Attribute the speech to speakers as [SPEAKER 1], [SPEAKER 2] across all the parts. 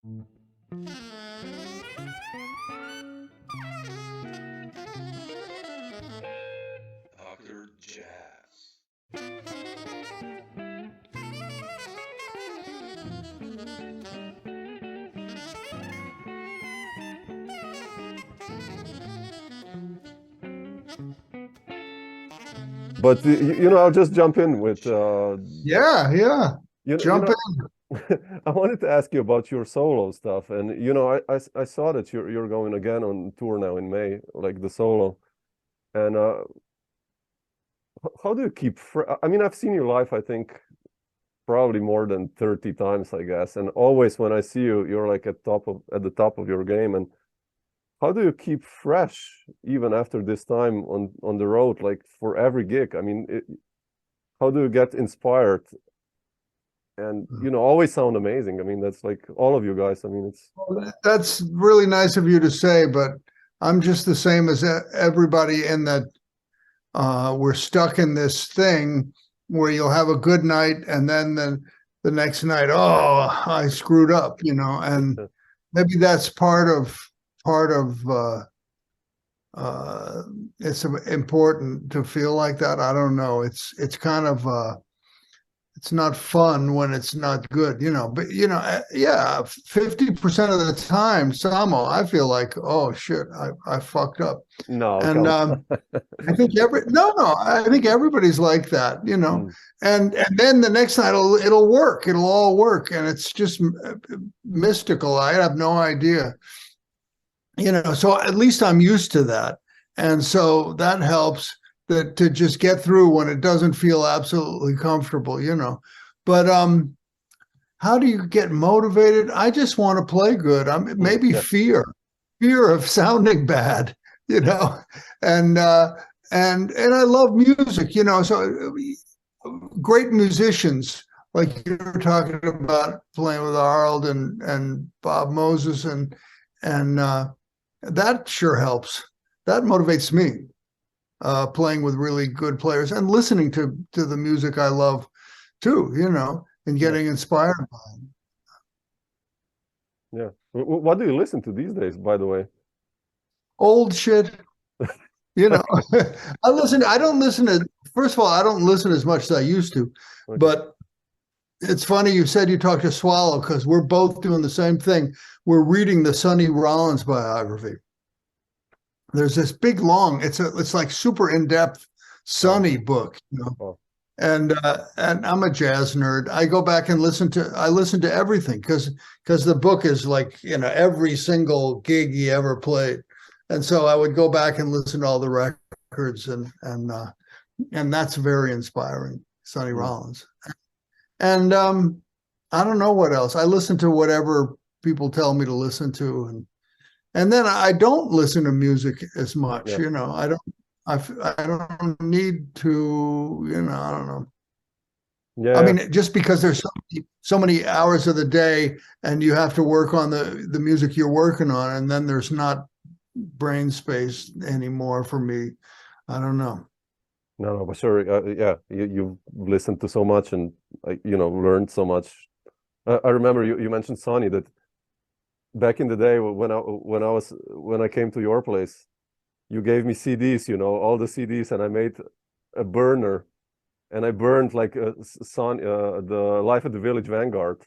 [SPEAKER 1] Dr. Jazz.
[SPEAKER 2] But I'll just jump in with
[SPEAKER 3] Yeah, yeah.
[SPEAKER 2] you
[SPEAKER 3] Jump
[SPEAKER 2] know
[SPEAKER 3] in.
[SPEAKER 2] I wanted to ask you about your solo stuff, and I saw that you're going again on tour now in May, like the solo. And how do you keep I mean, I've seen you live, I think probably more than 30 times, I guess, and always when I see you, you're like at the top of your game. And how do you keep fresh even after this time on the road, like for every gig? I mean, how do you get inspired and always sound amazing? I mean, that's like all of you guys. I mean, it's
[SPEAKER 3] That's really nice of you to say, but I'm just the same as everybody in that we're stuck in this thing where you'll have a good night and then the next night, oh, I screwed up, and maybe that's part of it's important to feel like that. I don't know. It's kind of it's not fun when it's not good, but yeah, 50% of the time, Samo, I feel like, oh shit, I fucked up.
[SPEAKER 2] no,
[SPEAKER 3] And I think I think everybody's like that, and then the next night it'll work. It'll all work. And it's just mystical. I have no idea, so at least I'm used to that. And so that helps that to just get through when it doesn't feel absolutely comfortable, But how do you get motivated? I just want to play good. Maybe fear of sounding bad, and I love music, so great musicians like you were talking about playing with Harold and Bob Moses and that sure helps. That motivates me. Playing with really good players and listening to the music I love too, and getting inspired by it.
[SPEAKER 2] Yeah. What do you listen to these days, by the way?
[SPEAKER 3] Old shit. I don't listen to, first of all, I don't listen as much as I used to, but it's funny you said you talked to Swallow because we're both doing the same thing. We're reading the Sonny Rollins biography. There's this big long, it's like super in-depth Sonny book, and I'm a jazz nerd. I go back and listen to everything because the book is like, every single gig he ever played. And so I would go back and listen to all the records and that's very inspiring, Sonny Rollins. And I don't know what else. I listen to whatever people tell me to listen to, and then I don't listen to music as much. I don't need to. I don't know.
[SPEAKER 2] Yeah.
[SPEAKER 3] I mean, just because there's so many hours of the day, and you have to work on the music you're working on, and then there's not brain space anymore for me. I don't know.
[SPEAKER 2] No, but sure. Yeah, you've listened to so much and learned so much. I remember you mentioned Sonny, that back in the day when I came to your place, you gave me CDs, all the CDs, and I made a burner, and I burned like the Life at the Village Vanguard.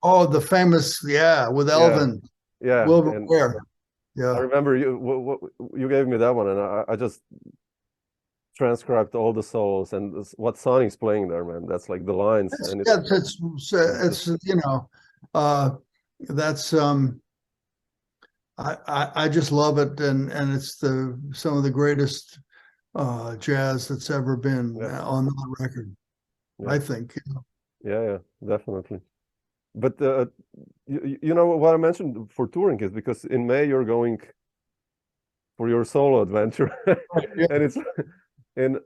[SPEAKER 3] Oh, the famous, with Elvin.
[SPEAKER 2] Yeah.
[SPEAKER 3] Wilbur Ware. Yeah.
[SPEAKER 2] I remember you gave me that one, and I just transcribed all the solos and what Sonny's playing there, man. That's like the lines.
[SPEAKER 3] It's that's I just love it, and it's some of the greatest jazz that's ever been on the record. I think.
[SPEAKER 2] Yeah, definitely. But what I mentioned for touring is because in May you're going for your solo adventure, and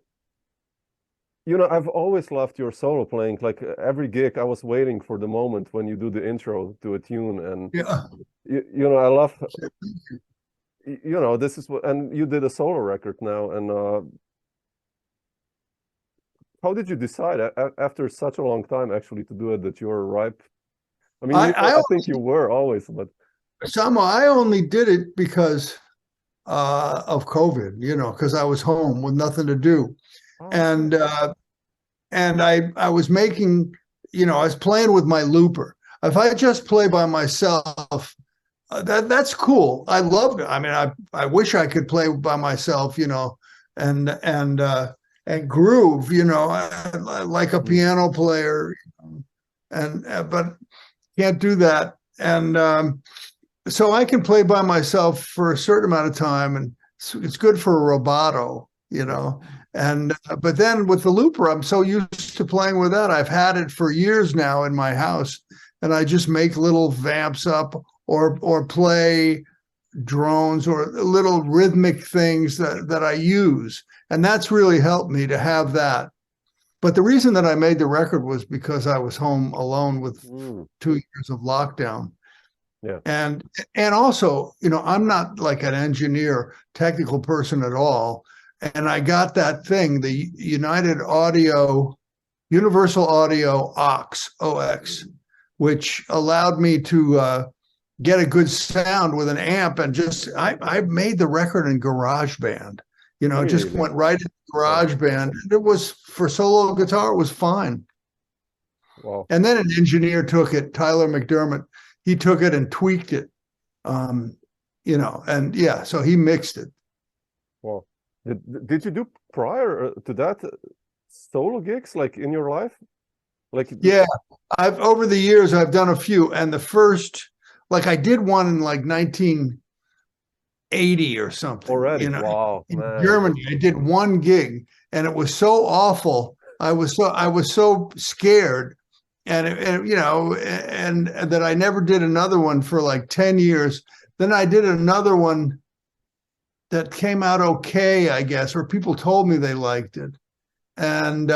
[SPEAKER 2] I've always loved your solo playing. Like every gig, I was waiting for the moment when you do the intro to a tune, and I love. This is what, and you did a solo record now, and how did you decide after such a long time actually to do it that you're ripe I mean, I think you were always, but
[SPEAKER 3] Samo, I only did it because of COVID, because I was home with nothing to do.
[SPEAKER 2] oh,
[SPEAKER 3] And I was making, I was playing with my looper. If I just play by myself, that's cool. I love it. I mean, I wish I could play by myself, and groove, like a piano player, but can't do that. And so I can play by myself for a certain amount of time, and it's good for a rubato, And but then with the looper, I'm so used to playing with that. I've had it for years now in my house, and I just make little vamps up or play drones or little rhythmic things that I use, and that's really helped me to have that. But the reason that I made the record was because I was home alone with 2 years of lockdown.
[SPEAKER 2] Yeah.
[SPEAKER 3] And also, I'm not like an engineer, technical person at all. And I got that thing, the Universal Audio OX, which allowed me to get a good sound with an amp, and I made the record in GarageBand.
[SPEAKER 2] Really?
[SPEAKER 3] Just went right into GarageBand. It was, for solo guitar, it was fine.
[SPEAKER 2] Wow.
[SPEAKER 3] And then an engineer took it, Tyler McDermott. He took it and tweaked it, and yeah, so he mixed it.
[SPEAKER 2] Wow. Did you do prior to that solo gigs like in your life?
[SPEAKER 3] Yeah, over the years I've done a few, and the first, like I did one in like 1980 or something.
[SPEAKER 2] Already, wow,
[SPEAKER 3] in
[SPEAKER 2] man.
[SPEAKER 3] Germany. I did one gig, and it was so awful. I was so scared. And that I never did another one for like 10 years. Then I did another one that came out okay, I guess, or people told me they liked it. And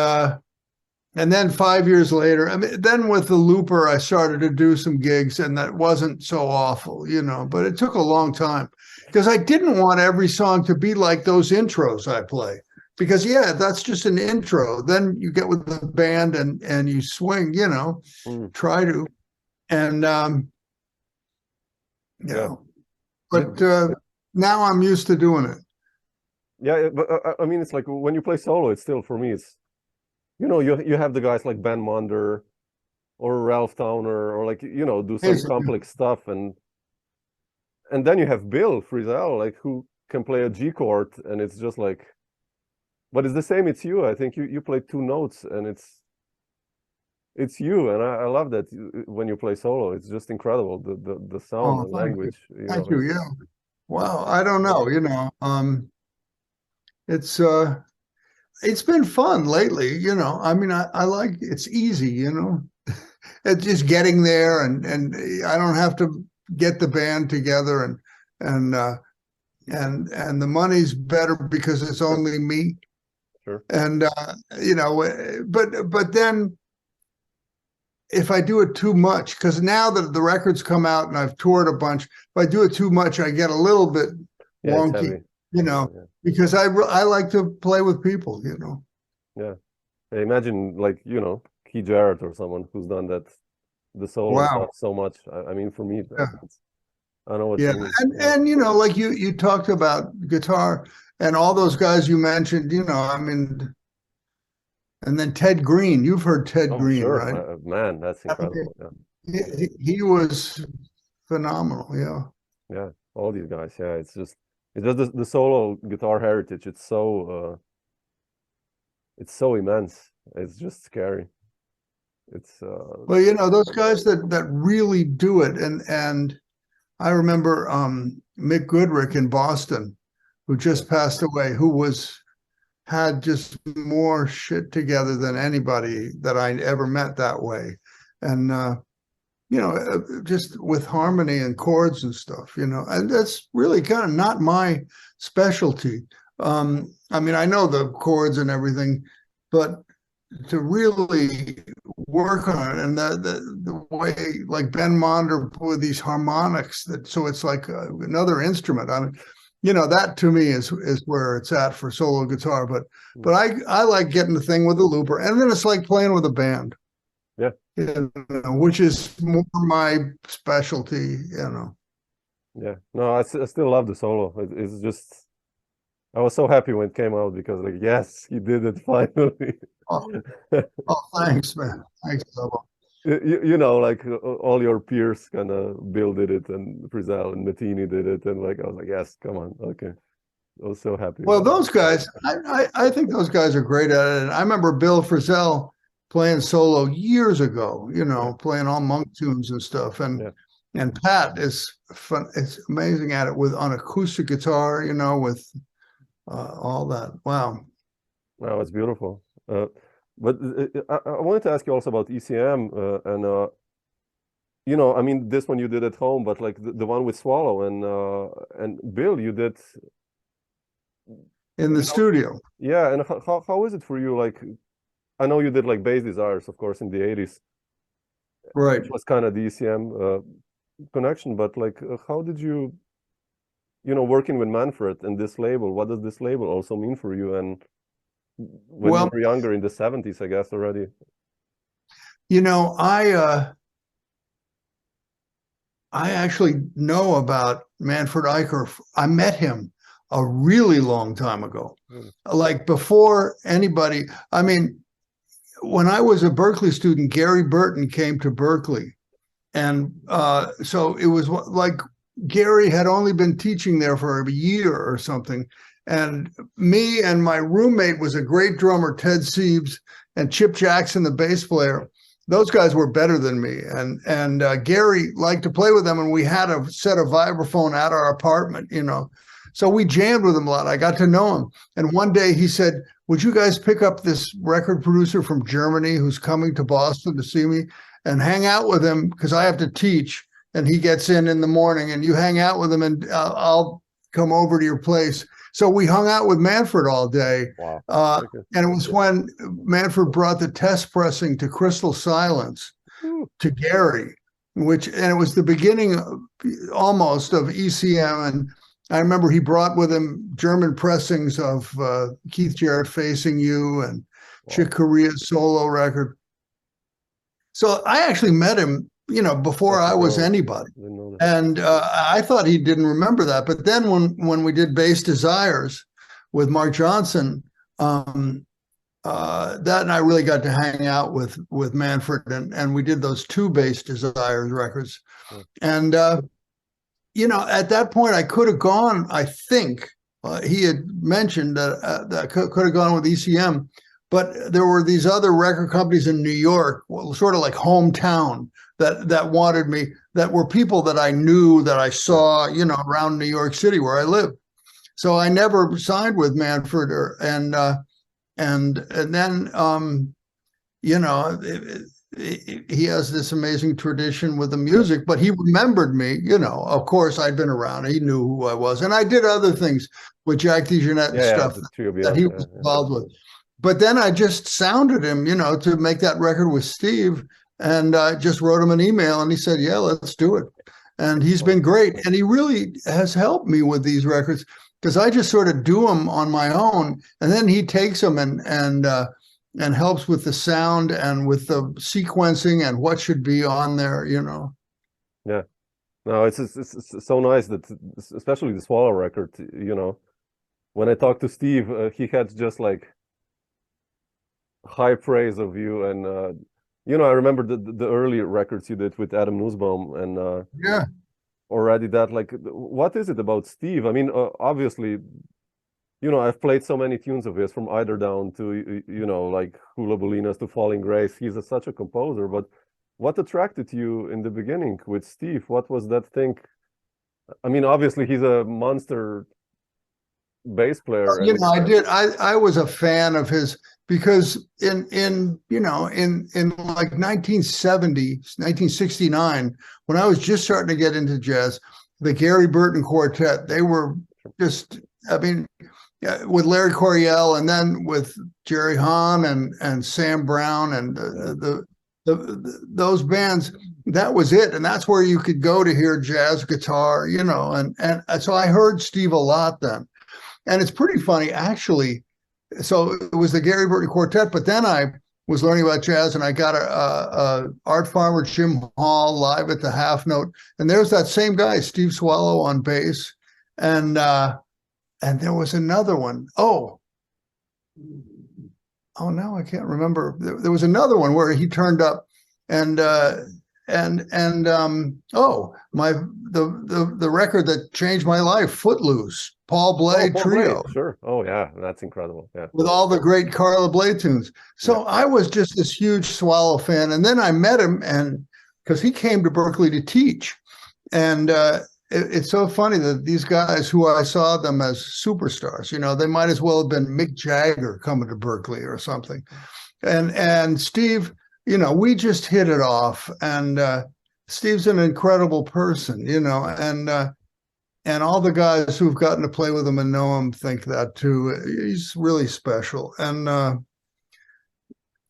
[SPEAKER 3] then 5 years later, then with the looper, I started to do some gigs, and that wasn't so awful, but it took a long time because I didn't want every song to be like those intros I play. Because that's just an intro. Then you get with the band and you swing, try to, and But now I'm used to doing it.
[SPEAKER 2] Yeah, but I mean, it's like when you play solo, it's still, for me, it's you have the guys like Ben Monder or Ralph Towner, or like do some complex stuff, and then you have Bill Frisell, like, who can play a G chord, and it's just like. But it's the same. It's you. I think you play 2 notes, and it's you. And I love that when you play solo. It's just incredible, the sound and language.
[SPEAKER 3] Thank you. Yeah. Wow. I don't know. It's been fun lately. I mean, I like, it's easy. It's just getting there, and I don't have to get the band together, and the money's better because it's only me.
[SPEAKER 2] Sure.
[SPEAKER 3] And but then if I do it too much, because now that the records come out and I've toured a bunch, if I do it too much, I get a little bit wonky, because I like to play with people,
[SPEAKER 2] Yeah. Imagine, like, Keith Jarrett or someone who's done that, the solo stuff so much. I mean, for me, I know what you mean.
[SPEAKER 3] And like you talked about guitar and all those guys you mentioned, I mean, and then Ted Green. You've heard Ted Green,
[SPEAKER 2] sure.
[SPEAKER 3] right?
[SPEAKER 2] Man, that's incredible.
[SPEAKER 3] He was phenomenal.
[SPEAKER 2] Yeah, all these guys. Yeah, it's just the solo guitar heritage. It's so immense. It's just scary. It's
[SPEAKER 3] well, those guys that really do it, and I remember Mick Goodrick in Boston, who just passed away, who had just more shit together than anybody that I ever met that way. And, just with harmony and chords and stuff, and that's really kind of not my specialty. I mean, I know the chords and everything, but to really work on it, and the way, like Ben Monder with these harmonics, so it's like another instrument. I mean, that to me is where it's at for solo guitar. But I like getting the thing with the looper, and then it's like playing with a band.
[SPEAKER 2] Yeah.
[SPEAKER 3] Which is more my specialty,
[SPEAKER 2] Yeah. No, I still love the solo. It's just, I was so happy when it came out because like, yes, he did it finally.
[SPEAKER 3] Oh, thanks, man. Thanks, Samo.
[SPEAKER 2] Like all your peers kind of builded it, and Frizzell and Mettini did it, and like I was like, yes, come on, okay. I was so happy.
[SPEAKER 3] Well, those guys, I think those guys are great at it. And I remember Bill Frizzell playing solo years ago, playing all monk tunes and stuff. And Pat is fun. It's amazing at it on acoustic guitar, with all that. Wow.
[SPEAKER 2] Wow, it's beautiful. But I wanted to ask you also about ECM and I mean this one you did at home, but like the one with Swallow and Bill you did
[SPEAKER 3] in the studio.
[SPEAKER 2] Yeah, and how is it for you? Like, I know you did like Bass Desires, of course, in the 80s.
[SPEAKER 3] Right.
[SPEAKER 2] Which was kind of the ECM connection, but like, how did you, working with Manfred and this label, what does this label also mean for you? And when you were younger in the 70s, I guess already.
[SPEAKER 3] I actually know about Manfred Eicher. I met him a really long time ago, like before anybody. I mean, when I was a Berklee student, Gary Burton came to Berklee. And so it was like Gary had only been teaching there for a year or something. And me and my roommate was a great drummer, Ted Siebes, and Chip Jackson, the bass player. Those guys were better than me. And Gary liked to play with them. And we had a set of vibraphone at our apartment, So we jammed with him a lot. I got to know him. And one day he said, would you guys pick up this record producer from Germany who's coming to Boston to see me and hang out with him because I have to teach and he gets in the morning and you hang out with him and I'll come over to your place. So we hung out with Manfred all day.
[SPEAKER 2] Wow.
[SPEAKER 3] And it was when Manfred brought the test pressing to Crystal Silence to Gary, and it was the beginning almost of ECM. And I remember he brought with him German pressings of Keith Jarrett Facing You and Chick Corea's solo record. So I actually met him, before I was anybody. And I thought he didn't remember that. But then when we did Bass Desires with Mark Johnson, that and I really got to hang out with Manfred. And we did those 2 Bass Desires records. And, at that point, I could have gone, I think, he had mentioned that I could have gone with ECM. But there were these other record companies in New York, sort of like Hometown, that wanted me, that were people that I knew, that I saw, around New York City where I lived. So I never signed with Manfred, and then he has this amazing tradition with the music, but he remembered me, of course I'd been around. He knew who I was. And I did other things with Jack DeJohnette and stuff that he was involved with. But then I just sounded him, to make that record with Steve, and I just wrote him an email and he said, yeah, let's do it. And he's been great. And he really has helped me with these records because I just sort of do them on my own. And then he takes them and helps with the sound and with the sequencing and what should be on there,
[SPEAKER 2] Yeah. No, it's so nice that, especially the Swallow record, when I talked to Steve, he had just like high praise of you. And, I remember the early records you did with Adam Nussbaum and already that, like, what is it about Steve? I mean, obviously, I've played so many tunes of his, from Eider Down to, like Hula Bolinas to Falling Grace. He's such a composer, but what attracted you in the beginning with Steve? What was that thing? I mean, obviously he's a monster bass player.
[SPEAKER 3] I was a fan of his because in like 1969, when I was just starting to get into jazz, the Gary Burton Quartet, they were just, with Larry Coryell and then with Jerry Hahn and Sam Brown and those bands, that was it. And that's where you could go to hear jazz guitar, and so I heard Steve a lot then. And it's pretty funny, actually. So it was the Gary Burton Quartet, but then I was learning about jazz, and I got a Art Farmer Jim Hall live at the Half Note, and there's that same guy, Steve Swallow, on bass, and there was another one. Oh, now I can't remember. There was another one where he turned up, and the record that changed my life, Footloose, Paul Bley Trio.
[SPEAKER 2] Sure. Oh yeah, that's incredible. Yeah.
[SPEAKER 3] With all the great Carla Bley tunes. So I was just this huge Swallow fan. And then I met him, and because he came to Berkeley to teach. And it's so funny that these guys, who I saw them as superstars, they might as well have been Mick Jagger coming to Berkeley or something. And Steve, we just hit it off. And Steve's an incredible person, and all the guys who've gotten to play with him and know him think that too. He's really special. And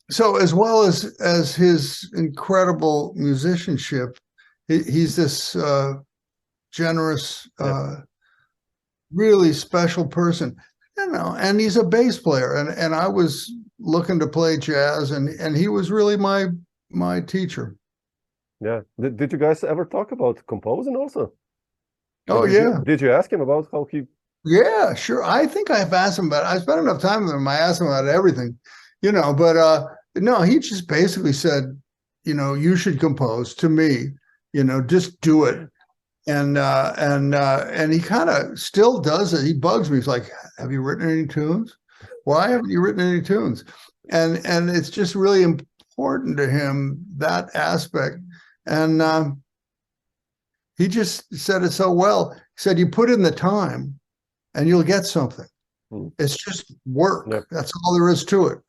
[SPEAKER 3] so as well as his incredible musicianship, he's this generous, really special person, and he's a bass player. And I was looking to play jazz, and he was really my teacher. Yeah.
[SPEAKER 2] Did you guys ever talk about composing also?
[SPEAKER 3] Oh, yeah.
[SPEAKER 2] Did you ask him about how he?
[SPEAKER 3] Yeah, sure. I think I've asked him about it. I spent enough time with him. I asked him about everything, but no, he just basically said, you should compose to me, just do it. And he kind of still does it. He bugs me. He's like, have you written any tunes? Why haven't you written any tunes? And it's just really important to him, that aspect. And he just said it so well. He said, you put in the time and you'll get something. It's just work. Yep. That's all there is to it.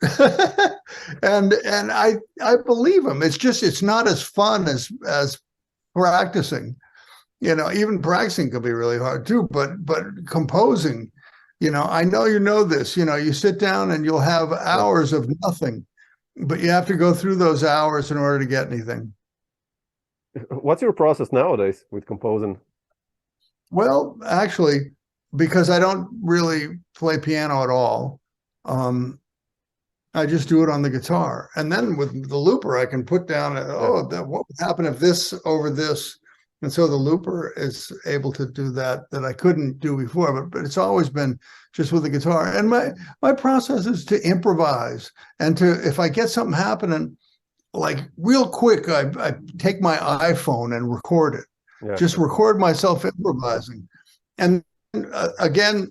[SPEAKER 3] and I believe him. It's not as fun as practicing. Even practicing could be really hard too, but composing, I know this, you sit down and you'll have hours of nothing, but you have to go through those hours in order to get anything.
[SPEAKER 2] What's your process nowadays with composing?
[SPEAKER 3] Well, actually, because I don't really play piano at all, I just do it on the guitar. And then with the looper, I can put down, what would happen if this over this? And so the looper is able to do that I couldn't do before, but it's always been just with the guitar. And my process is to improvise, and if I get something happening, like real quick, I take my iPhone and record it. Yeah. Just record myself improvising. And again,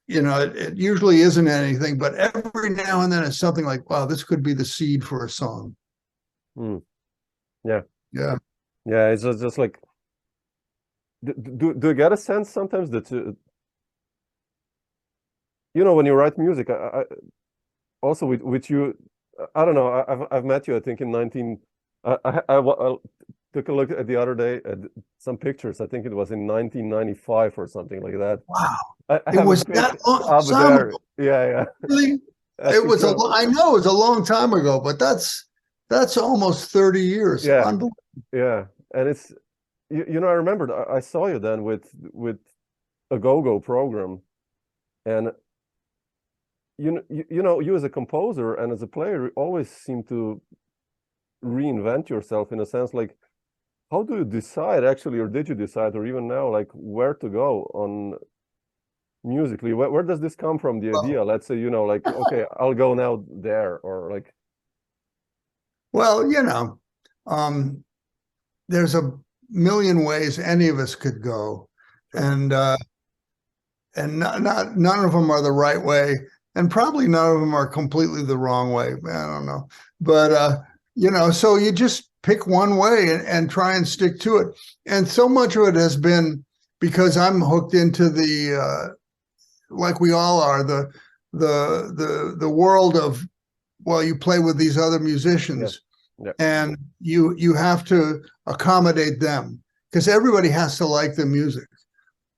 [SPEAKER 3] it usually isn't anything, but every now and then it's something like, wow, this could be the seed for a song.
[SPEAKER 2] Yeah.
[SPEAKER 3] Yeah.
[SPEAKER 2] Yeah, it's just like, do you get a sense sometimes that, when you write music, I also with you, I don't know, I've met you, I think in I took a look at the other day at some pictures. I think it was in 1995 or something like that.
[SPEAKER 3] Wow.
[SPEAKER 2] It was that long. Yeah.
[SPEAKER 3] Really? It was I know it was a long time ago, but that's almost 30 years.
[SPEAKER 2] Yeah. Yeah. And it's, I remembered I saw you then with a go-go program, and you as a composer and as a player always seem to reinvent yourself in a sense. Like, how do you decide actually, or did you decide, or even now, like where to go on musically? Where does this come from, the idea? Let's say, like, okay, I'll go now there, or like.
[SPEAKER 3] Well, there's a million ways any of us could go, and none of them are the right way, and probably none of them are completely the wrong way. I don't know, but so you just pick one way and try and stick to it. And so much of it has been because I'm hooked into the like we all are, the world of, well, you play with these other musicians. Yeah. And you have to accommodate them, because everybody has to like the music,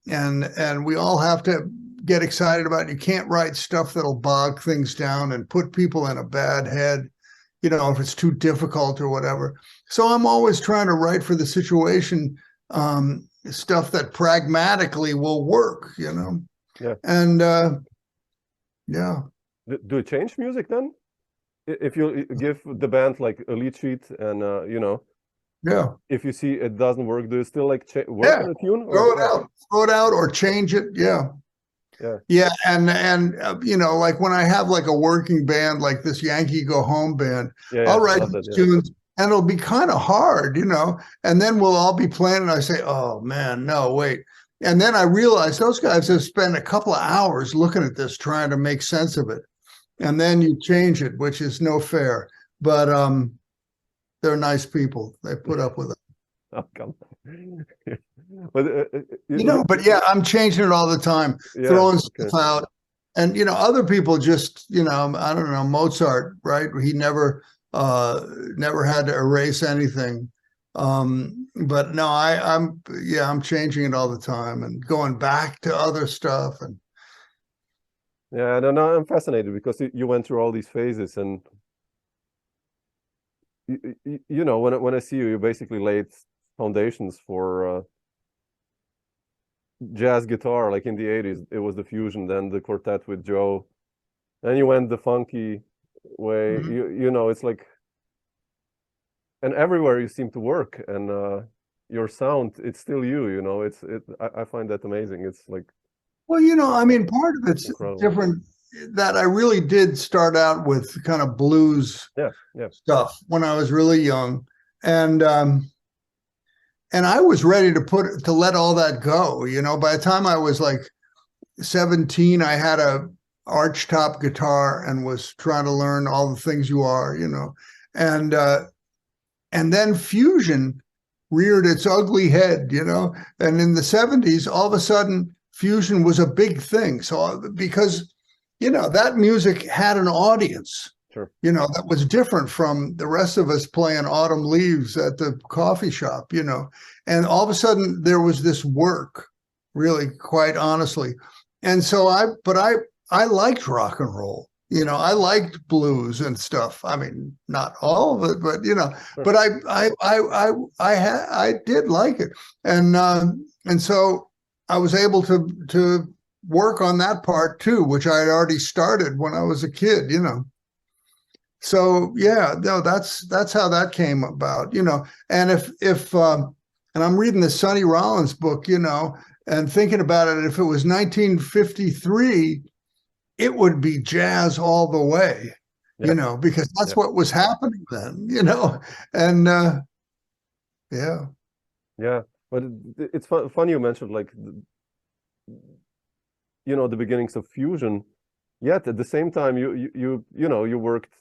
[SPEAKER 3] and we all have to get excited about it. You can't write stuff that'll bog things down and put people in a bad head, if it's too difficult or whatever. So I'm always trying to write for the situation, stuff that pragmatically will work,
[SPEAKER 2] Yeah.
[SPEAKER 3] And yeah.
[SPEAKER 2] Do you change music then? if you give the band like a lead sheet and you know,
[SPEAKER 3] Yeah.
[SPEAKER 2] if you see it doesn't work, do you still like work
[SPEAKER 3] Yeah.
[SPEAKER 2] on a tune?
[SPEAKER 3] Throw it out or change it. Yeah.
[SPEAKER 2] Yeah.
[SPEAKER 3] Yeah. And you know, like when I have like a working band, like this Yankee Go Home band,
[SPEAKER 2] Yeah,
[SPEAKER 3] I'll write
[SPEAKER 2] love
[SPEAKER 3] these
[SPEAKER 2] that, yeah.
[SPEAKER 3] tunes and it'll be kind of hard, you know, and then we'll all be playing and I say, oh man, no, wait. And then I realize those guys have spent a couple of hours looking at this, trying to make sense of it. And then you change it, which is no fair. But they're nice people. They put up with it.
[SPEAKER 2] Oh, come on. But
[SPEAKER 3] You know, but yeah, I'm changing it all the time,
[SPEAKER 2] yeah,
[SPEAKER 3] throwing
[SPEAKER 2] okay.
[SPEAKER 3] stuff out. And, you know, other people just, you know, I don't know, Mozart, right? He never had to erase anything. But no, I'm changing it all the time and going back to other stuff. And
[SPEAKER 2] Yeah, I don't know. I'm fascinated because you went through all these phases, and you know, when I see you, you basically laid foundations for jazz guitar. Like in the 80s, it was the fusion, then the quartet with Joe, then you went the funky way. You know, it's like, and everywhere you seem to work, and your sound, it's still you. You know, I find that amazing. It's like,
[SPEAKER 3] well, you know, I mean, part of it's
[SPEAKER 2] incredible.
[SPEAKER 3] different. That I really did start out with kind of blues stuff when I was really young, and I was ready to let all that go. You know, by the time I was like 17, I had a archtop guitar and was trying to learn all the things you are, you know, and then fusion reared its ugly head, you know, and in the 70s, all of a sudden, fusion was a big thing. So because you know, that music had an audience,
[SPEAKER 2] sure,
[SPEAKER 3] you know, that was different from the rest of us playing Autumn Leaves at the coffee shop, you know. And all of a sudden there was this work, really, quite honestly. And so I liked rock and roll, you know, I liked blues and stuff. I mean, not all of it, but you know,
[SPEAKER 2] sure.
[SPEAKER 3] but I did like it. And so I was able to work on that part too, which I had already started when I was a kid, you know. So yeah, no, that's how that came about, you know. And and I'm reading the Sonny Rollins book, you know, and thinking about it, if it was 1953, it would be jazz all the way, you know, because that's what was happening then, you know. And
[SPEAKER 2] yeah, but it's funny you mentioned like, you know, the beginnings of fusion. Yet at the same time, you know, you worked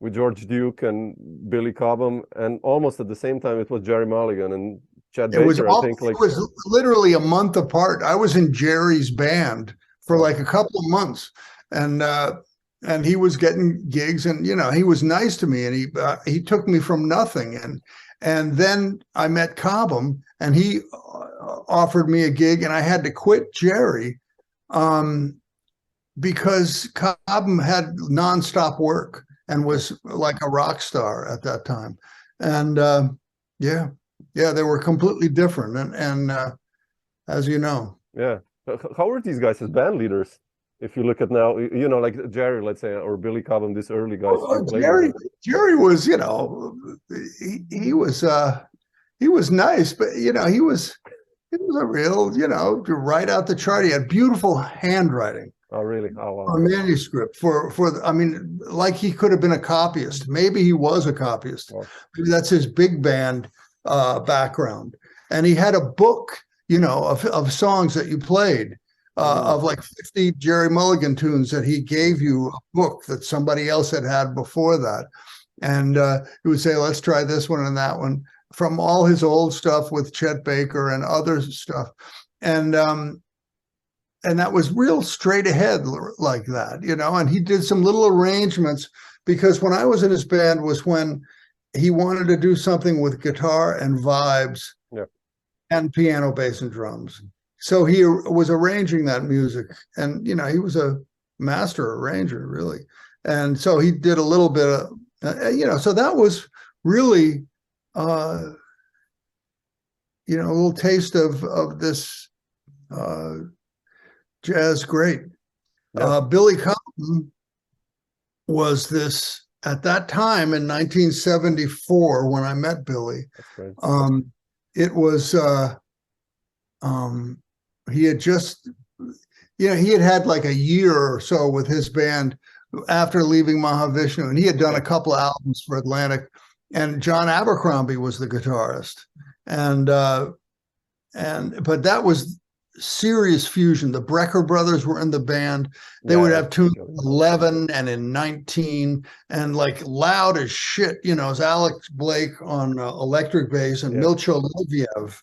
[SPEAKER 2] with George Duke and Billy Cobham, and almost at the same time it was Jerry Mulligan and Chet Baker. I think like
[SPEAKER 3] it was literally a month apart. I was in Jerry's band for like a couple of months, and he was getting gigs, and you know, he was nice to me, and he took me from nothing, and then I met Cobham, and he offered me a gig, and I had to quit Jerry because Cobham had nonstop work and was like a rock star at that time. And yeah, they were completely different. And as you know.
[SPEAKER 2] Yeah. How were these guys as band leaders? If you look at now, you know, like Jerry, let's say, or Billy Cobham, these early guys.
[SPEAKER 3] Jerry was, you know, he was nice, but you know, he was a real, you know, to write out the chart. He had beautiful handwriting.
[SPEAKER 2] Oh, really? Oh, wow.
[SPEAKER 3] A manuscript I mean, like he could have been a copyist. Maybe he was a copyist.
[SPEAKER 2] Oh.
[SPEAKER 3] Maybe that's his big band background. And he had a book, you know, of songs that you played, of like 50 Jerry Mulligan tunes that he gave you, a book that somebody else had before that. And he would say, let's try this one and that one, from all his old stuff with Chet Baker and other stuff. And that was real straight ahead like that, you know, and he did some little arrangements, because when I was in his band was when he wanted to do something with guitar and vibes and piano, bass, and drums. So he was arranging that music, and, you know, he was a master arranger, really. And so he did a little bit of, you know, so that was really, you know, a little taste of this jazz great. Billy Cobham was this, at that time in 1974, when I met Billy, it was, he had just, he had like a year or so with his band after leaving Mahavishnu, and he had done a couple of albums for Atlantic, and John Abercrombie was the guitarist. But that was serious fusion. The Brecker brothers were in the band. They would have tunes 11 and in 19 and like loud as shit. It was Alex Blake on electric bass and Milcho Leviev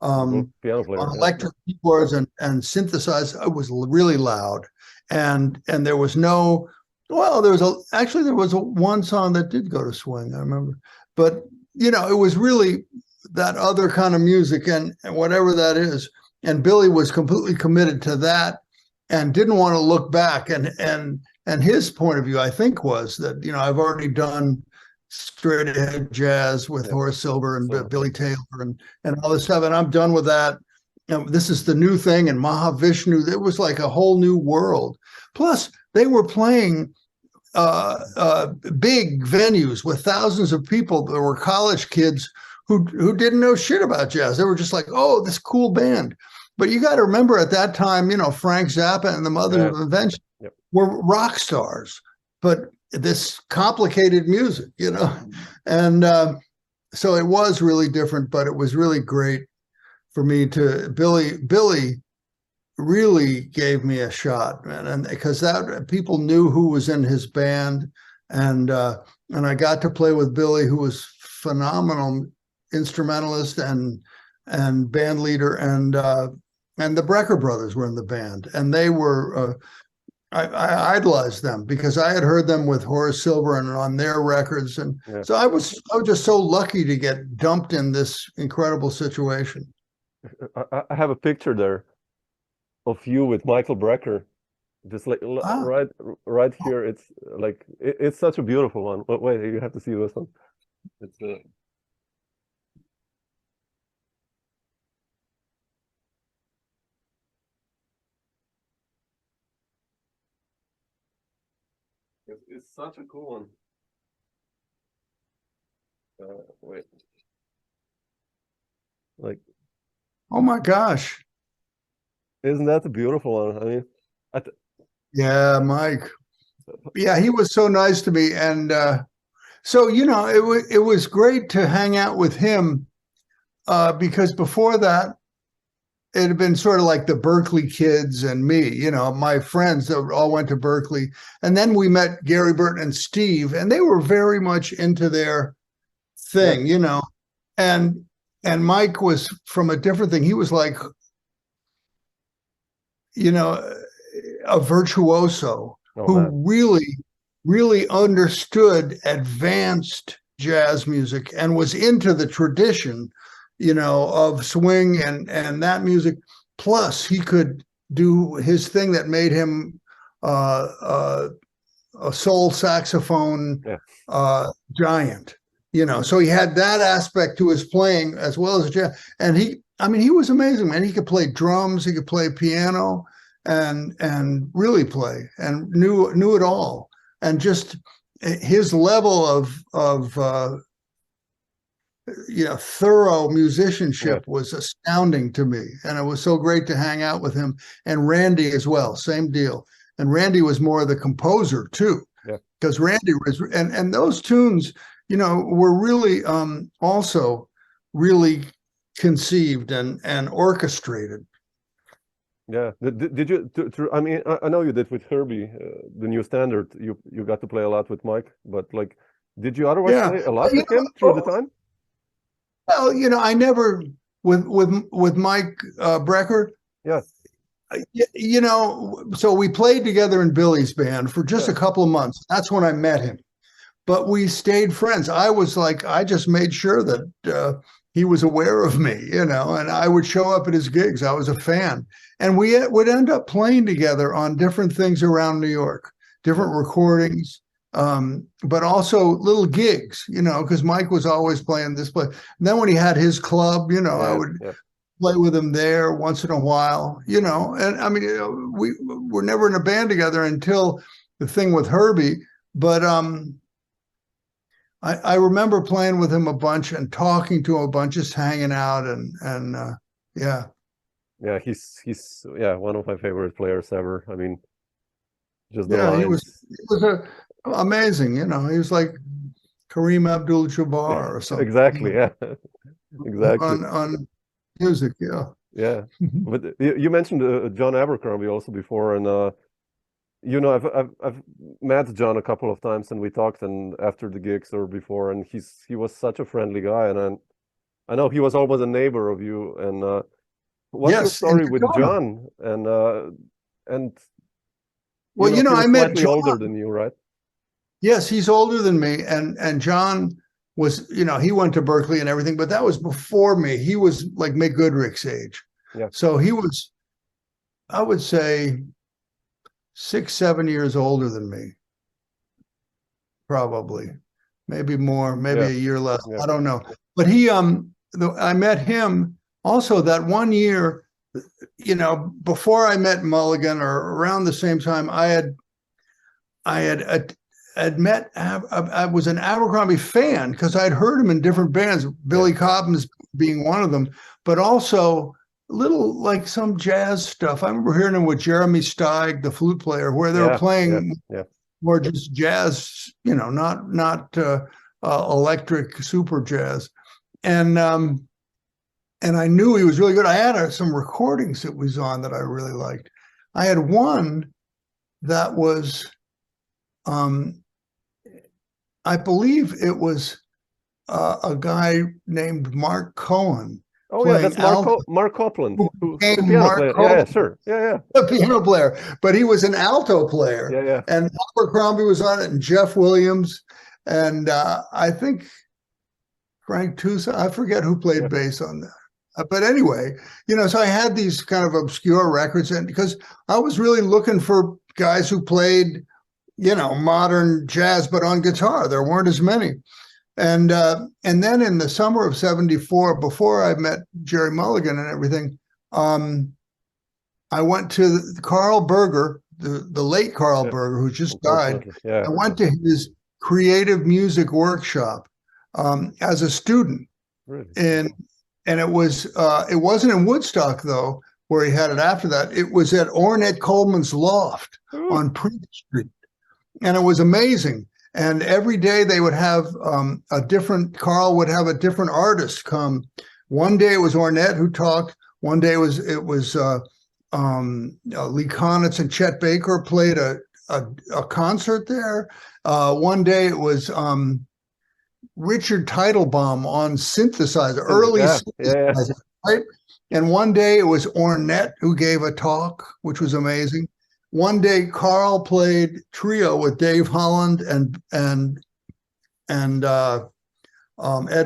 [SPEAKER 3] on electric keyboards and synthesized. It was really loud. And there was no, well, there was one song that did go to swing, I remember. But, it was really that other kind of music and whatever that is. And Billy was completely committed to that and didn't want to look back. And his point of view, I think, was that, I've already done straight ahead jazz with Horace Silver and Billy Taylor and all this stuff. And I'm done with that. This is the new thing. And Mahavishnu, it was like a whole new world. Plus, they were playing big venues with thousands of people. There were college kids who didn't know shit about jazz. They were just like, oh, this cool band. But you got to remember at that time, Frank Zappa and the Mothers of Invention were rock stars, but this complicated music, and so it was really different, but it was really great for me Billy really gave me a shot, man. And because that people knew who was in his band, and I got to play with Billy, who was phenomenal instrumentalist and band leader, and the Brecker brothers were in the band, and they were I idolized them because I had heard them with Horace Silver and on their records, and so I was just so lucky to get dumped in this incredible situation.
[SPEAKER 2] I have a picture there of you with Michael Brecker, just like right here. It's like it's such a beautiful one. But wait, you have to see this one. It's it's such a cool one. Wait, like,
[SPEAKER 3] oh my gosh,
[SPEAKER 2] isn't that a beautiful one? I mean,
[SPEAKER 3] yeah, Mike. Yeah, he was so nice to me, and so it was great to hang out with him because before that, it had been sort of like the Berkeley kids and me, my friends that all went to Berkeley. And then we met Gary Burton and Steve, and they were very much into their thing, and Mike was from a different thing. He was like, a virtuoso who really, really understood advanced jazz music and was into the tradition of swing and that music. Plus, he could do his thing that made him a soul saxophone giant. So he had that aspect to his playing as well as jazz. And he was amazing, man. He could play drums, he could play piano, and really play, and knew it all. And just his level of thorough musicianship was astounding to me. And it was so great to hang out with him. And Randy as well, same deal. And Randy was more the composer too, because Randy was, and those tunes, were really also really conceived and orchestrated.
[SPEAKER 2] Yeah. Did you? I mean, I know you did with Herbie, the new standard. You got to play a lot with Mike, but like, did you otherwise play a lot with him through the time?
[SPEAKER 3] Well, I never with Mike Brecker.
[SPEAKER 2] Yeah.
[SPEAKER 3] So we played together in Billy's band for just a couple of months. That's when I met him. But we stayed friends. I just made sure that he was aware of me, and I would show up at his gigs. I was a fan. And we would end up playing together on different things around New York, different recordings, but also little gigs, because Mike was always playing this place. And then when he had his club, I would play with him there once in a while, and I mean, we were never in a band together until the thing with Herbie, but I remember playing with him a bunch and talking to him a bunch, just hanging out and yeah.
[SPEAKER 2] Yeah, he's yeah, one of my favorite players ever. I mean, just the
[SPEAKER 3] Yeah,
[SPEAKER 2] lines.
[SPEAKER 3] he was amazing, you know. He was like Kareem Abdul-Jabbar or something,
[SPEAKER 2] Exactly, yeah. Exactly.
[SPEAKER 3] on music, yeah.
[SPEAKER 2] Yeah. But you mentioned John Abercrombie also before, and you know, I've met John a couple of times, and we talked, and after the gigs or before, and he was such a friendly guy, and I know he was almost a neighbor of you. And what's your
[SPEAKER 3] Yes, in
[SPEAKER 2] story with
[SPEAKER 3] Tacoma.
[SPEAKER 2] John? And you
[SPEAKER 3] Well,
[SPEAKER 2] know,
[SPEAKER 3] you know,
[SPEAKER 2] he was
[SPEAKER 3] I met
[SPEAKER 2] slightly
[SPEAKER 3] John.
[SPEAKER 2] older than you, right?
[SPEAKER 3] Yes, he's older than me, and John was, you know, he went to Berkeley and everything, but that was before me. He was like Mick Goodrick's age,
[SPEAKER 2] Yeah.
[SPEAKER 3] so he was, I would say, 6, 7 years older than me, probably, maybe more, maybe
[SPEAKER 2] Yeah.
[SPEAKER 3] a year less.
[SPEAKER 2] Yeah.
[SPEAKER 3] I don't know, but I met him also that one year. You know, before I met Mulligan, or around the same time, I had met. I was an Abercrombie fan because I'd heard him in different bands, Billy Cobham's being one of them, but also little like some jazz stuff. I remember hearing him with Jeremy Steig, the flute player, where they were playing more just jazz, you know, not electric super jazz, and I knew he was really good. I had some recordings that was on that I really liked. I had one that was, I believe it was a guy named Mark Cohen.
[SPEAKER 2] Oh yeah, that's Mark Copland, who piano
[SPEAKER 3] Mark
[SPEAKER 2] player.
[SPEAKER 3] Cohen,
[SPEAKER 2] Yeah, sure. Yeah.
[SPEAKER 3] a piano player, but he was an alto player.
[SPEAKER 2] Yeah.
[SPEAKER 3] And Abercrombie was on it, and Jeff Williams, and I think Frank Tusa. I forget who played bass on that. But anyway, you know, so I had these kind of obscure records, and because I was really looking for guys who played, you know, modern jazz, but on guitar. There weren't as many. And then in the summer of '74, before I met Jerry Mulligan and everything, I went to Carl Berger, the late Carl Berger, who just died.
[SPEAKER 2] Yeah.
[SPEAKER 3] I went to his creative music workshop as a student.
[SPEAKER 2] Really?
[SPEAKER 3] And it wasn't in Woodstock, though, where he had it after that. It was at Ornette Coleman's loft on Prince Street. And it was amazing. And every day they would have Carl would have a different artist come. One day it was Ornette who talked. One day it was Lee Konitz and Chet Baker played a concert there. One day it was Richard Teitelbaum on synthesizer, early synthesizer, right? And one day it was Ornette who gave a talk, which was amazing. One day Carl played trio with Dave Holland and Ed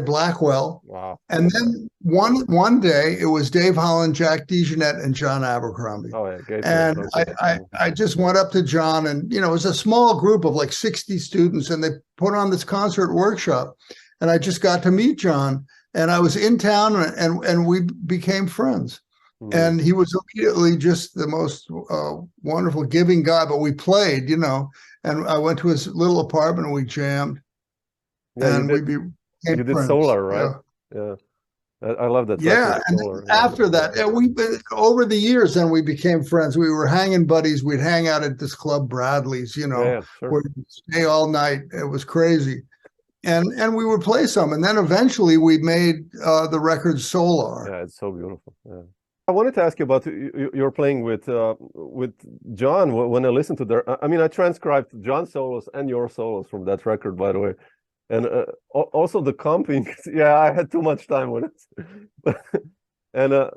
[SPEAKER 3] Blackwell.
[SPEAKER 2] Wow.
[SPEAKER 3] And then one day it was Dave Holland, Jack DeJohnette, and John Abercrombie.
[SPEAKER 2] Oh yeah,
[SPEAKER 3] and I just went up to John, and you know, it was a small group of like 60 students, and they put on this concert workshop, and I just got to meet John, and I was in town, and we became friends. And he was immediately just the most wonderful, giving guy. But we played, you know, and I went to his little apartment and we jammed.
[SPEAKER 2] Yeah,
[SPEAKER 3] and
[SPEAKER 2] you did Solar, right? Yeah. I love that.
[SPEAKER 3] Yeah, and after that, over the years, then we became friends. We were hanging buddies. We'd hang out at this club, Bradley's, you know, where we'd stay all night. It was crazy. And we would play some. And then eventually we made the record Solar.
[SPEAKER 2] Yeah, it's so beautiful. Yeah. I wanted to ask you about your playing with John. When I listened to I mean, I transcribed John's solos and your solos from that record, by the way, and also the comping. Yeah, I had too much time with it. And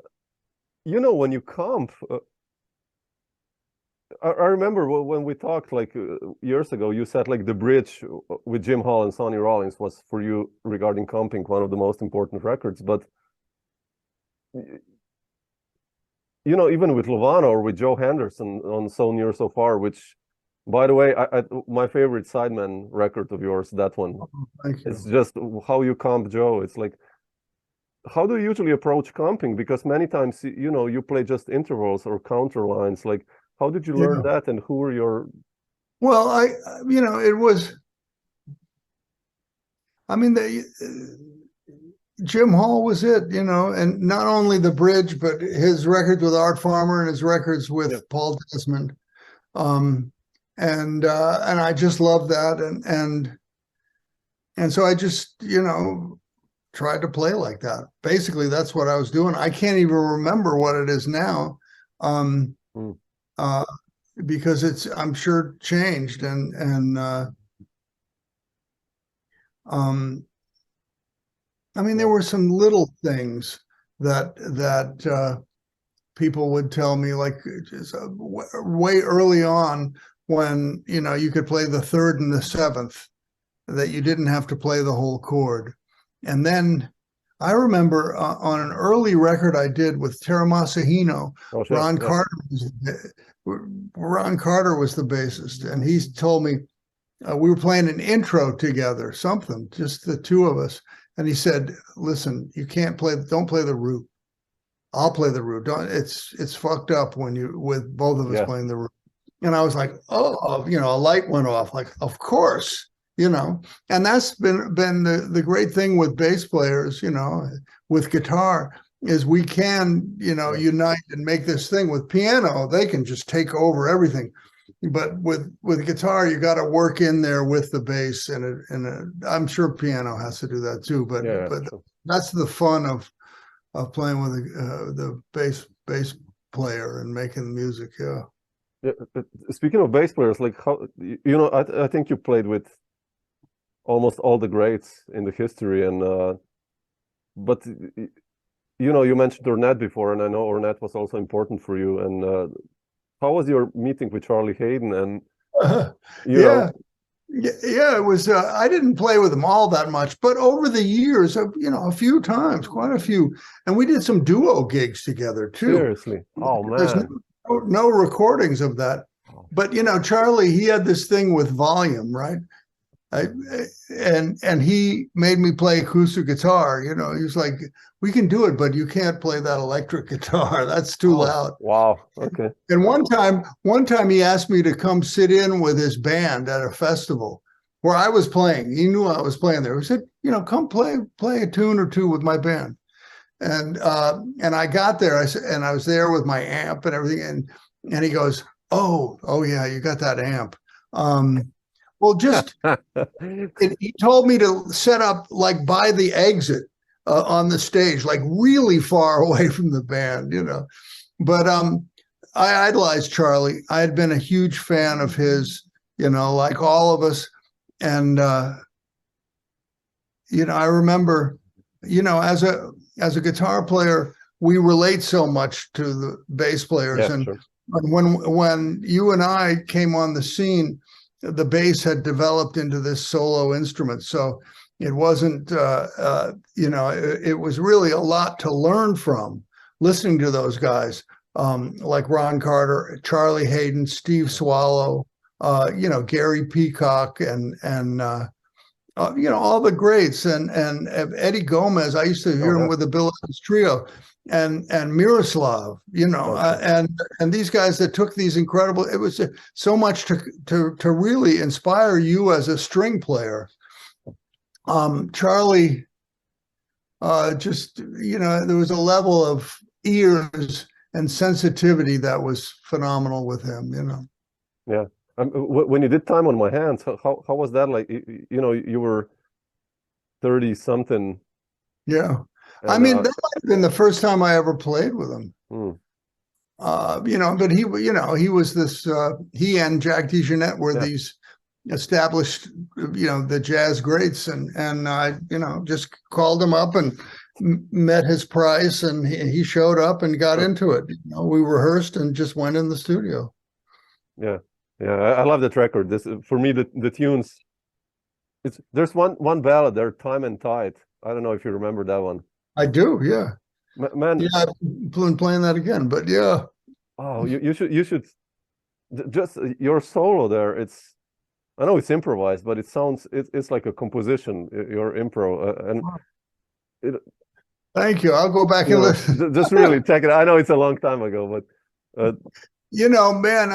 [SPEAKER 2] you know, when you comp, I remember when we talked like years ago, you said like the bridge with Jim Hall and Sonny Rollins was for you regarding comping one of the most important records, but. You know, even with Lovano or with Joe Henderson on So Near So Far, which, by the way, my favorite Sideman record of yours, that one.
[SPEAKER 3] Thank you.
[SPEAKER 2] It's just how you comp Joe. It's like, how do you usually approach comping? Because many times, you know, you play just intervals or counter lines. Like, how did you learn that, and who were your
[SPEAKER 3] Well, it was. I mean, Jim Hall was it, and not only the bridge, but his records with Art Farmer and his records with Paul Desmond. And I just love that. And so I just, tried to play like that. Basically, that's what I was doing. I can't even remember what it is now. Because it's, I'm sure, changed I mean, there were some little things that people would tell me, like just way early on, when you could play the third and the seventh, that you didn't have to play the whole chord. And then I remember on an early record I did with Terra Masahino, Ron Carter was the bassist, and he told me we were playing an intro together, something, just the two of us. And he said, listen, you can't don't play the root. I'll play the root. It's fucked up with both of us playing the root. And I was like, oh, a light went off. Like, of course, and that's been the great thing with bass players, with guitar, is we can, unite and make this thing. With piano, they can just take over everything. But with guitar, you got to work in there with the bass, and I'm sure piano has to do that too. But that's the fun of playing with the bass player and making the music. Yeah.
[SPEAKER 2] Speaking of bass players, like how I think you played with almost all the greats in the history, and but you mentioned Ornette before, and I know Ornette was also important for you. And how was your meeting with Charlie Hayden? And
[SPEAKER 3] yeah, it was. I didn't play with them all that much, but over the years, a few times, quite a few, and we did some duo gigs together too.
[SPEAKER 2] Seriously, oh man,
[SPEAKER 3] there's no recordings of that. But Charlie, he had this thing with volume, right? And he made me play acoustic guitar. He was like, we can do it, but you can't play that electric guitar. That's too loud.
[SPEAKER 2] Wow. Okay. And
[SPEAKER 3] one time he asked me to come sit in with his band at a festival where I was playing. He knew I was playing there. He said, come play a tune or two with my band. And I got there. And I was there with my amp and everything. And he goes, oh yeah, you got that amp. Well, just he told me to set up like by the exit on the stage, like really far away from the band, But I idolized Charlie. I had been a huge fan of his, like all of us. And I remember, as a guitar player, we relate so much to the bass players.
[SPEAKER 2] Yeah,
[SPEAKER 3] and
[SPEAKER 2] sure.
[SPEAKER 3] when you and I came on the scene, the bass had developed into this solo instrument. So it wasn't, it was really a lot to learn from listening to those guys, like Ron Carter, Charlie Hayden, Steve Swallow, Gary Peacock, and all the greats, and Eddie Gomez. I used to hear him with the Bill Evans Trio, and Miroslav, and these guys that took these incredible. It was so much to really inspire you as a string player. Charlie, just there was a level of ears and sensitivity that was phenomenal with him.
[SPEAKER 2] Yeah. When you did Time on My Hands, how was that? Like, you were 30 something.
[SPEAKER 3] Yeah. And, I mean, that might have been the first time I ever played with him. But he was this, he and Jack DeJohnette were these established, the jazz greats. And I, just called him up and met his price, and he showed up and got into it. We rehearsed and just went in the studio.
[SPEAKER 2] Yeah. Yeah, I love that record. This, for me, the tunes. There's one ballad there, "Time and Tide." I don't know if you remember that one.
[SPEAKER 3] I do, yeah.
[SPEAKER 2] Man,
[SPEAKER 3] yeah, I've been playing that again, but yeah.
[SPEAKER 2] Oh, you should just your solo there. I know it's improvised, but it's like a composition. Your impro
[SPEAKER 3] Thank you. I'll go back and listen.
[SPEAKER 2] Just really check it. I know it's a long time ago, but.
[SPEAKER 3] Man,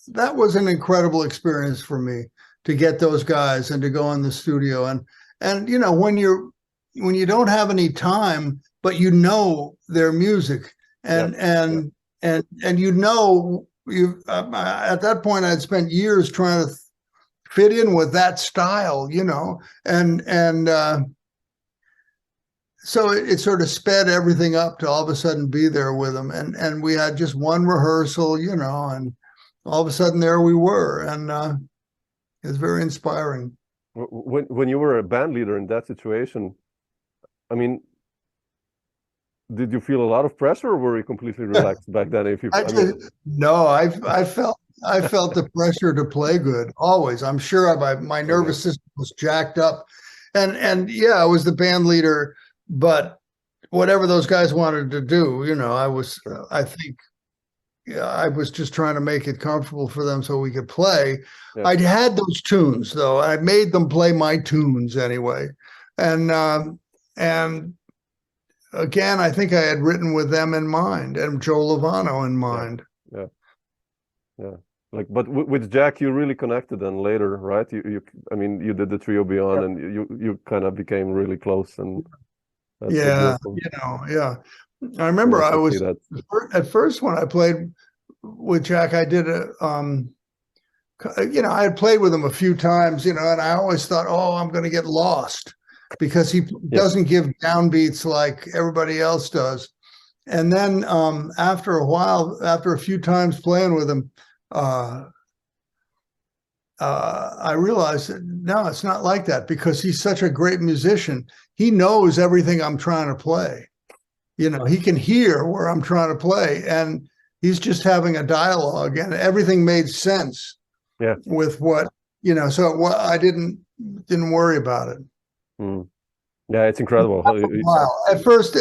[SPEAKER 3] that was an incredible experience for me to get those guys and to go in the studio. And you know, when you don't have any time, but you know their music, and you know, at that point I'd spent years trying to fit in with that style, you know, and so it sort of sped everything up to all of a sudden be there with them. And we had just one rehearsal, you know, and all of a sudden there we were. And it was very inspiring.
[SPEAKER 2] When you were a band leader in that situation, I mean, did you feel a lot of pressure, or were you completely relaxed back then? If you,
[SPEAKER 3] no, I felt the pressure to play good always. I'm sure my nervous system was jacked up, and yeah, I was the band leader. But whatever those guys wanted to do, you know, I think I was just trying to make it comfortable for them so we could play. Yeah. I'd had those tunes, though. I made them play my tunes anyway. And again, I think I had written with them in mind and Joe Lovano in mind.
[SPEAKER 2] Yeah. Like, but with Jack, you really connected then later, right? I mean, you did the Trio Beyond, and you kind of became really close. And
[SPEAKER 3] yeah, you know, yeah. I remember I was at first when I played with Jack, I did you know, I had played with him a few times, you know, and I always thought, oh, I'm going to get lost because he doesn't give downbeats like everybody else does. And then after a while, after a few times playing with him, I realized that no, it's not like that, because he's such a great musician. He knows everything I'm trying to play. You know, he can hear where I'm trying to play, and he's just having a dialogue, and everything made sense.
[SPEAKER 2] Yeah.
[SPEAKER 3] With what, you know, so I didn't worry about it.
[SPEAKER 2] Mm. Yeah, it's incredible.
[SPEAKER 3] Wow. At first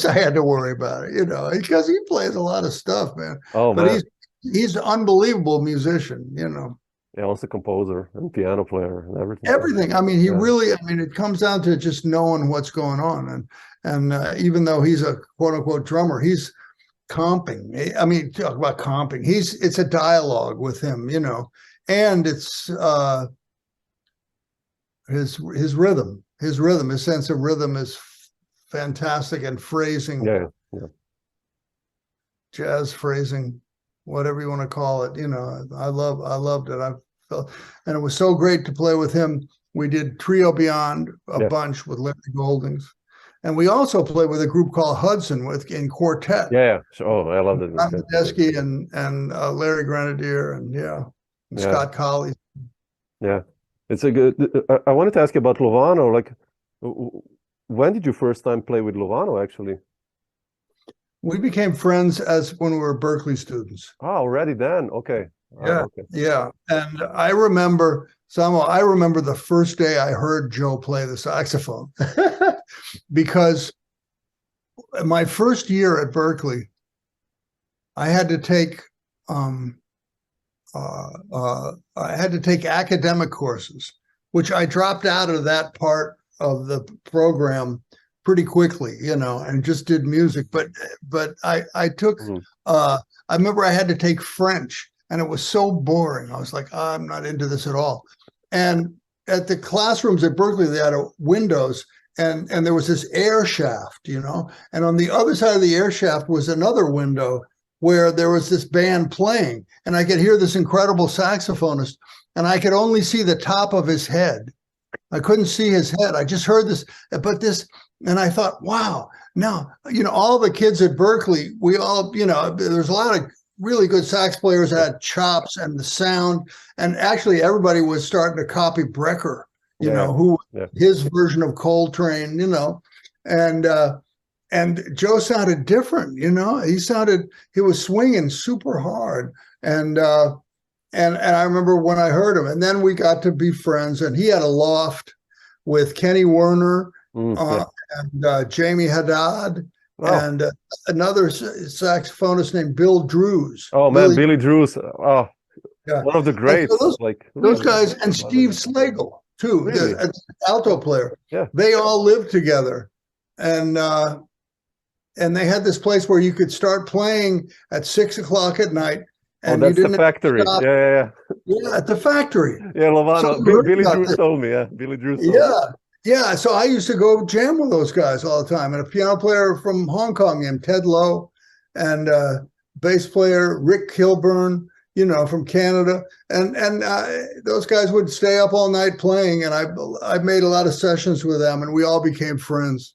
[SPEAKER 3] I had to worry about it, you know, because he plays a lot of stuff, man.
[SPEAKER 2] Oh,
[SPEAKER 3] but
[SPEAKER 2] man.
[SPEAKER 3] He's an unbelievable musician, you know.
[SPEAKER 2] Yeah, also composer and piano player and everything.
[SPEAKER 3] Everything. I mean, he really, I mean, it comes down to just knowing what's going on. And even though he's a quote unquote drummer, he's comping. I mean, talk about comping. It's a dialogue with him, you know, and it's his rhythm, his sense of rhythm is fantastic, and phrasing.
[SPEAKER 2] Yeah.
[SPEAKER 3] Jazz phrasing, whatever you want to call it, you know, I loved it. And it was so great to play with him. We did Trio Beyond a bunch with Larry Goldings, and we also played with a group called Hudson in quartet.
[SPEAKER 2] Yeah. Oh, I love it.
[SPEAKER 3] John Tedeschi and Larry Grenadier and Scott Colley.
[SPEAKER 2] Yeah, it's a good. I wanted to ask you about Lovano. Like, when did you first time play with Lovano? Actually,
[SPEAKER 3] we became friends when we were Berklee students.
[SPEAKER 2] Oh, already then? Okay.
[SPEAKER 3] Yeah. And I remember, Samo, the first day I heard Joe play the saxophone because my first year at Berklee, I had to take academic courses, which I dropped out of that part of the program pretty quickly, you know, and just did music. But I took, I remember I had to take French, and it was so boring. I was like, I'm not into this at all. And at the classrooms at Berklee, they had windows, and there was this air shaft, you know, and on the other side of the air shaft was another window where there was this band playing, and I could hear this incredible saxophonist, and I could only see the top of his head. I couldn't see his head. I just heard this, and I thought, wow, now, you know, all the kids at Berklee, we all, you know, there's a lot of really good sax players that had chops and the sound, and actually everybody was starting to copy Brecker, you know, his version of Coltrane, you know, and Joe sounded different, you know. He was swinging super hard, and I remember when I heard him, and then we got to be friends, and he had a loft with Kenny Werner and Jamie Haddad. Oh. And another saxophonist named Bill Drews.
[SPEAKER 2] Oh man, Billy Drews! Oh, one of the greats.
[SPEAKER 3] So those guys, and Steve Slagle too, really? The alto player.
[SPEAKER 2] Yeah,
[SPEAKER 3] they all lived together, and they had this place where you could start playing at 6 o'clock at night, and
[SPEAKER 2] that's
[SPEAKER 3] you didn't
[SPEAKER 2] the factory.
[SPEAKER 3] stop. Yeah, at the factory.
[SPEAKER 2] Yeah, Lovano.
[SPEAKER 3] So you heard
[SPEAKER 2] Billy
[SPEAKER 3] about
[SPEAKER 2] Drew
[SPEAKER 3] this.
[SPEAKER 2] told me. Yeah, Billy Drew told me.
[SPEAKER 3] Yeah. So I used to go jam with those guys all the time. And a piano player from Hong Kong named Ted Lowe, and bass player Rick Kilburn, from Canada. And those guys would stay up all night playing. And I made a lot of sessions with them, and we all became friends.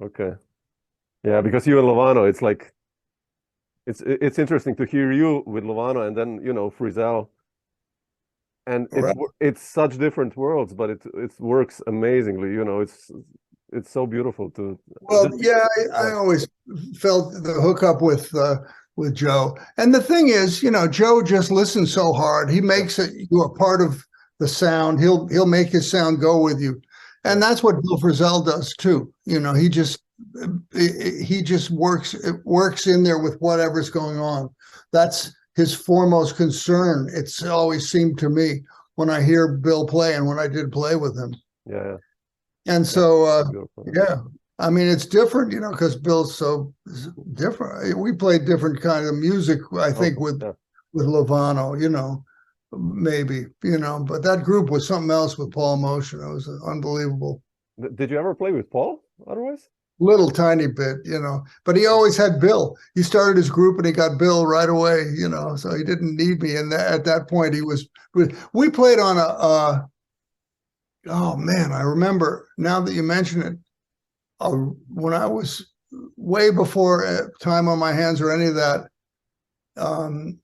[SPEAKER 2] Okay. Yeah, because you and Lovano, it's like, it's interesting to hear you with Lovano and then, Frizzell. And it's such different worlds, but it works amazingly. It's so beautiful to.
[SPEAKER 3] Well, I always felt the hookup with Joe. And the thing is, Joe just listens so hard. He makes you a part of the sound. He'll make his sound go with you, and that's what Bill Frisell does too. He just works in there with whatever's going on. That's his foremost concern. It's always seemed to me when I hear Bill play and when I did play with him.
[SPEAKER 2] Yeah.
[SPEAKER 3] And so, I mean, it's different, because Bill's so different. We played different kind of music, I think, with Lovano, maybe, but that group was something else with Paul Motion. It was unbelievable.
[SPEAKER 2] Did you ever play with Paul otherwise?
[SPEAKER 3] Little tiny bit, but he always had Bill. He started his group and he got Bill right away, so he didn't need me. And at that point we played on oh man, I remember now that you mention it, when I was way before Time on My Hands or any of that,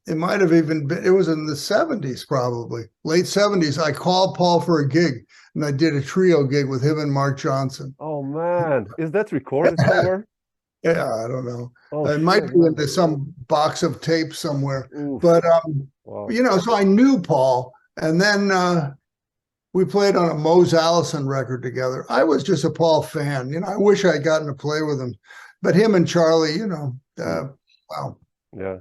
[SPEAKER 3] it might have even been, it was in the 70s, probably late 70s. I called Paul for a gig, and I did a trio gig with him and Mark Johnson.
[SPEAKER 2] Oh man, is that recorded somewhere?
[SPEAKER 3] Yeah, I don't know.
[SPEAKER 2] It
[SPEAKER 3] might be into some box of tape somewhere.
[SPEAKER 2] Oof.
[SPEAKER 3] But
[SPEAKER 2] Wow.
[SPEAKER 3] so I knew Paul, and then we played on a Mose Allison record together. I was just a Paul fan. I wish I'd gotten to play with him, but him and Charlie, wow.
[SPEAKER 2] Yeah,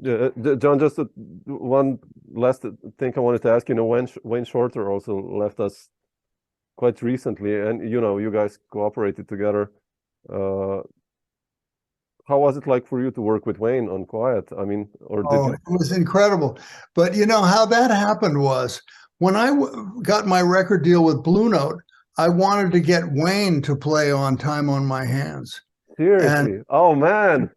[SPEAKER 2] John, just one last thing I wanted to ask. Wayne Shorter also left us quite recently, and you guys cooperated together. How was it like for you to work with Wayne on Quiet? I mean, or did you?
[SPEAKER 3] It was incredible. But how that happened was when I got my record deal with Blue Note, I wanted to get Wayne to play on Time on My Hands.
[SPEAKER 2] Seriously? Oh man.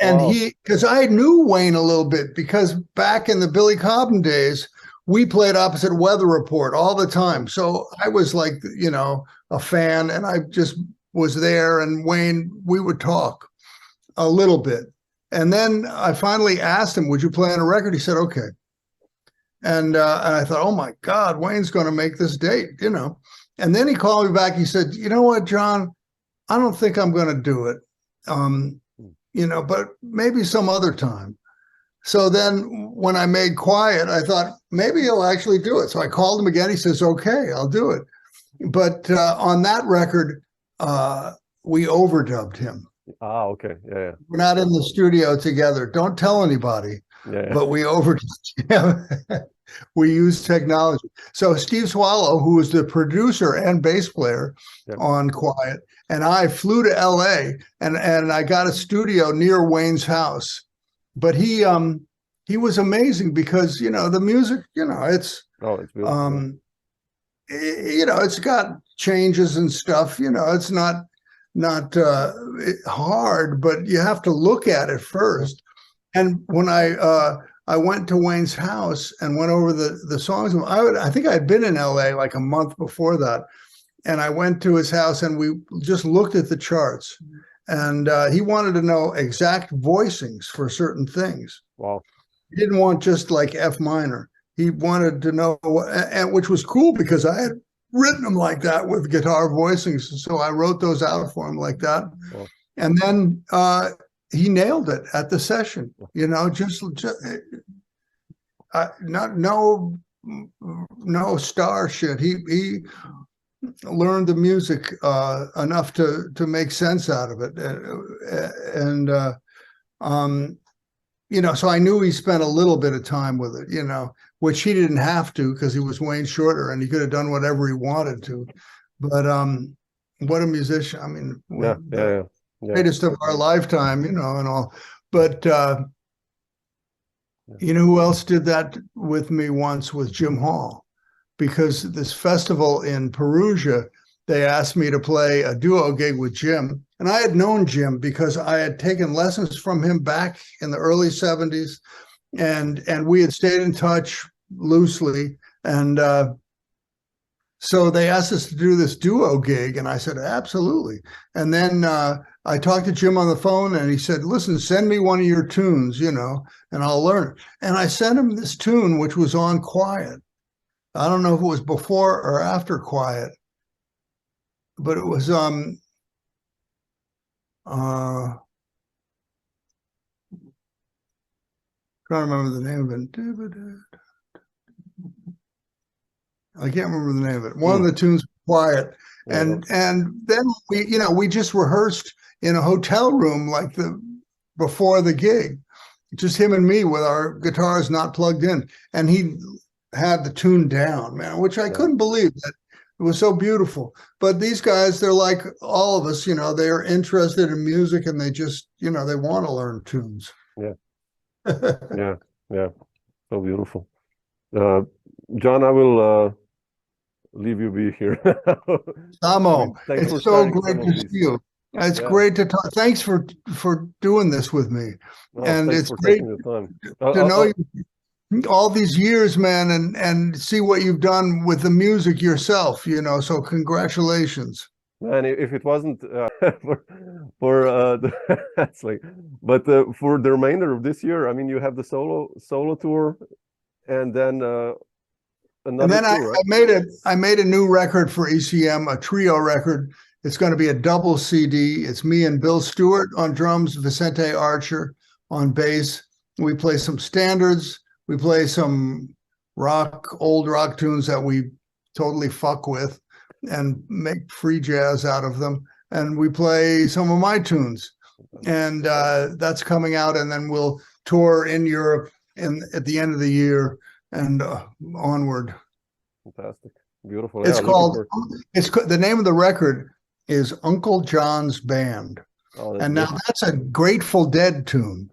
[SPEAKER 3] And
[SPEAKER 2] wow.
[SPEAKER 3] because I knew Wayne a little bit, because back in the Billy Cobham days, we played opposite Weather Report all the time. So I was like, a fan, and I just was there, and Wayne, we would talk a little bit. And then I finally asked him, would you play on a record? He said, okay. And I thought, oh my God, Wayne's going to make this date, And then he called me back. He said, you know what, John? I don't think I'm going to do it, but maybe some other time. So then when I made Quiet, I thought maybe he'll actually do it. So I called him again. He says, okay, I'll do it. But on that record, we overdubbed him.
[SPEAKER 2] Ah, okay. Yeah.
[SPEAKER 3] We're not in the studio together. Don't tell anybody.
[SPEAKER 2] Yeah.
[SPEAKER 3] But we overdubbed him. We use technology. So Steve Swallow, who was the producer and bass player on Quiet, and I flew to LA, and I got a studio near Wayne's house. But he was amazing because the music, it's
[SPEAKER 2] beautiful.
[SPEAKER 3] It's got changes and stuff. It's not hard, but you have to look at it first. And when I went to Wayne's house and went over the songs. I think I had been in LA like a month before that. And I went to his house and we just looked at the charts. And he wanted to know exact voicings for certain things.
[SPEAKER 2] Wow.
[SPEAKER 3] He didn't want just like F minor. He wanted to know, which was cool because I had written them like that with guitar voicings. So I wrote those out for him like that. Wow. And then he nailed it at the session, just not no star shit. He learned the music enough to make sense out of it, and so I knew he spent a little bit of time with it, which he didn't have to because he was Wayne Shorter and he could have done whatever he wanted to. But what a musician! I mean,
[SPEAKER 2] yeah.
[SPEAKER 3] Greatest of our lifetime, and all. But You know who else did that with me once was Jim Hall, because this festival in Perugia, they asked me to play a duo gig with Jim. And I had known Jim because I had taken lessons from him back in the early 70s. And we had stayed in touch loosely. And so they asked us to do this duo gig. And I said, absolutely. And then I talked to Jim on the phone and he said, listen, send me one of your tunes, you know, and I'll learn it. And I sent him this tune, which was on Quiet. I don't know if it was before or after Quiet, but it was can't remember the name of it. I can't remember the name of it. One of the tunes, Quiet. And then we just rehearsed in a hotel room like before the gig, just him and me with our guitars not plugged in. And he had the tune down, man, which I couldn't believe that it was so beautiful. But these guys, they're like all of us, you know, they're interested in music and they just, you know, they want to learn tunes.
[SPEAKER 2] Yeah. Yeah. So beautiful. John, I will leave you be here.
[SPEAKER 3] Samo, it's so great to see you. It's great to talk. Thanks for doing this with me. And it's great to know you all these years, man, and see what you've done with the music yourself, you know, so congratulations.
[SPEAKER 2] Man, if it wasn't for that's like, but for the remainder of this year, I mean, you have the solo tour, and then another tour, right?
[SPEAKER 3] I made a new record for ECM, a trio record. It's going to be a double CD. It's me and Bill Stewart on drums, Vicente Archer on bass. We play some standards. We play some old rock tunes that we totally fuck with and make free jazz out of them. And we play some of my tunes. And that's coming out. And then we'll tour in Europe at the end of the year and onward.
[SPEAKER 2] Fantastic. Beautiful.
[SPEAKER 3] It's the name of the record is Uncle John's Band. And now that's a Grateful Dead tune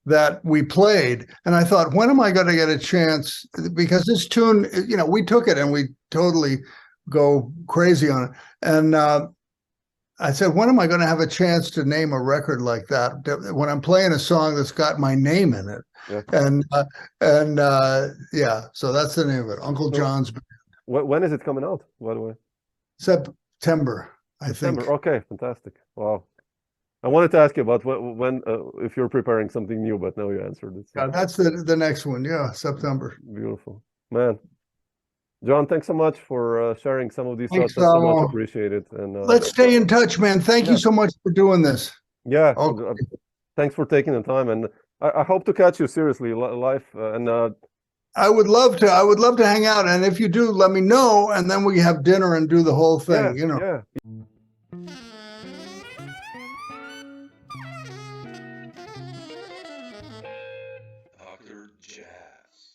[SPEAKER 3] that we played. And I thought, when am I going to get a chance? Because this tune, you know, we took it and we totally go crazy on it. And I said, when am I going to have a chance to name a record like that when I'm playing a song that's got my name in it? Yeah. Yeah, so that's the name of it, Uncle John's Band.
[SPEAKER 2] When is it coming out, by the way?
[SPEAKER 3] September, I think.
[SPEAKER 2] Okay, fantastic. Wow. I wanted to ask you about when if you're preparing something new, but now you answered it. So.
[SPEAKER 3] Yeah, that's the next one. Yeah, September.
[SPEAKER 2] Beautiful, man. John, thanks so much for sharing some of these thoughts.
[SPEAKER 3] Thanks,
[SPEAKER 2] so much appreciated. And
[SPEAKER 3] let's stay in touch, man. Thank you so much for doing this.
[SPEAKER 2] Yeah, thanks for taking the time, and I hope to catch you seriously live. And
[SPEAKER 3] I would love to. I would love to hang out, and if you do, let me know, and then we have dinner and do the whole thing. You know.
[SPEAKER 2] Yeah.
[SPEAKER 1] Dr. Jazz.